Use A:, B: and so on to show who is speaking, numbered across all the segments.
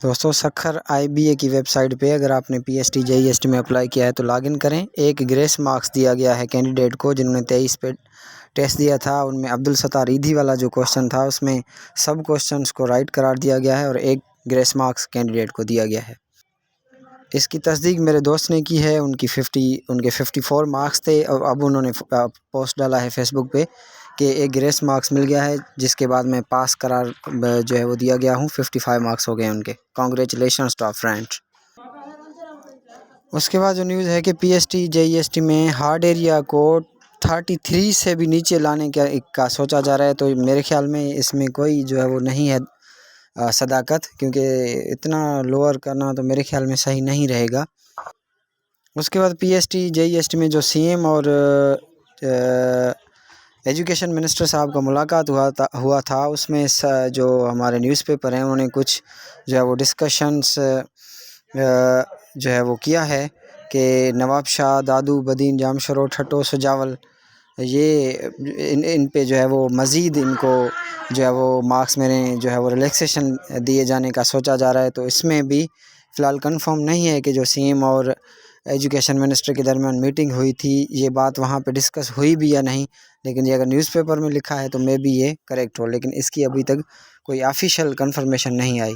A: دوستوں سکھر IBA کی web site پہ اگر آپ نے PST JEST میں اپلائی کیا ہے تو لاگ ان کریں۔ ایک گریس مارکس دیا گیا ہے کینڈیڈیٹ کو جنہوں نے 23 پہ ٹیسٹ دیا تھا۔ ان میں عبدالستار ایدھی والا جو کوشچن تھا اس میں سب کوشچنس کو رائٹ قرار دیا گیا ہے اور ایک گریس مارکس کینڈیڈیٹ کو دیا گیا ہے۔ اس کی تصدیق میرے دوست نے کی ہے۔ ان کے 54 مارکس تھے اور اب انہوں نے پوسٹ ڈالا ہے فیس بک پہ کہ ایک گریس مارکس مل گیا ہے، جس کے بعد میں پاس قرار جو ہے وہ دیا گیا ہوں۔ 55 مارکس ہو گئے ان کے۔ Congratulations top friend. اس کے بعد جو نیوز ہے کہ PST JEST میں ہارڈ ایریا کو 33 سے بھی نیچے لانے کا سوچا جا رہا ہے، تو میرے خیال میں اس میں کوئی جو ہے وہ نہیں ہے صداقت، کیونکہ اتنا لوور کرنا تو میرے خیال میں صحیح نہیں رہے گا۔ اس کے بعد PST JEST میں جو CM اور ایجوکیشن منسٹر صاحب کا ملاقات ہوا تھا، اس میں جو ہمارے نیوز پیپر ہیں انہوں نے کچھ جو ہے وہ ڈسکشنس جو ہے وہ کیا ہے کہ نواب شاہ، دادو، بدین، جامشورو، ٹھٹو، سجاول، یہ ان پہ جو ہے وہ مزید ان کو جو ہے وہ مارکس میں جو ہے وہ ریلیکسیشن دیے جانے کا سوچا جا رہا ہے۔ تو اس میں بھی فی الحال کنفرم نہیں ہے کہ جو CM اور ایجوکیشن منسٹر کے درمیان میٹنگ ہوئی تھی یہ بات وہاں پہ ڈسکس ہوئی بھی یا نہیں، لیکن یہ اگر نیوز پیپر میں لکھا ہے تو میں بھی یہ کریکٹ ہو، لیکن اس کی ابھی تک کوئی آفیشیل کنفرمیشن نہیں آئی۔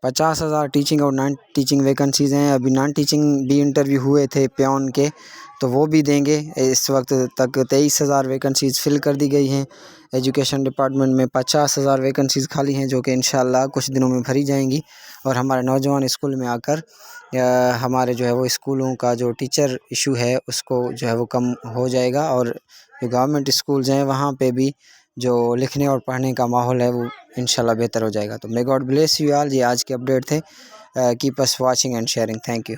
A: 50,000 ٹیچنگ اور نان ٹیچنگ ویکنسیز ہیں۔ ابھی نان ٹیچنگ بھی انٹرویو ہوئے تھے پیون کے، تو وہ بھی دیں گے۔ اس وقت تک 23,000 ویکنسیز فل کر دی گئی ہیں۔ ایجوکیشن ڈپارٹمنٹ میں 50,000 ویکنسیز خالی ہیں جو کہ انشاءاللہ کچھ دنوں میں بھری جائیں گی، اور ہمارے نوجوان اسکول میں آ کر ہمارے جو ہے وہ اسکولوں کا جو ٹیچر ایشو ہے اس کو جو ہے وہ کم ہو جائے گا، اور جو گورنمنٹ اسکولز ہیں وہاں پہ بھی جو لکھنے اور پڑھنے کا ماحول ہے وہ انشاءاللہ بہتر ہو جائے گا۔ تو may God bless you all. یہ آج کے اپڈیٹ تھے۔ Keep us watching and sharing. Thank you.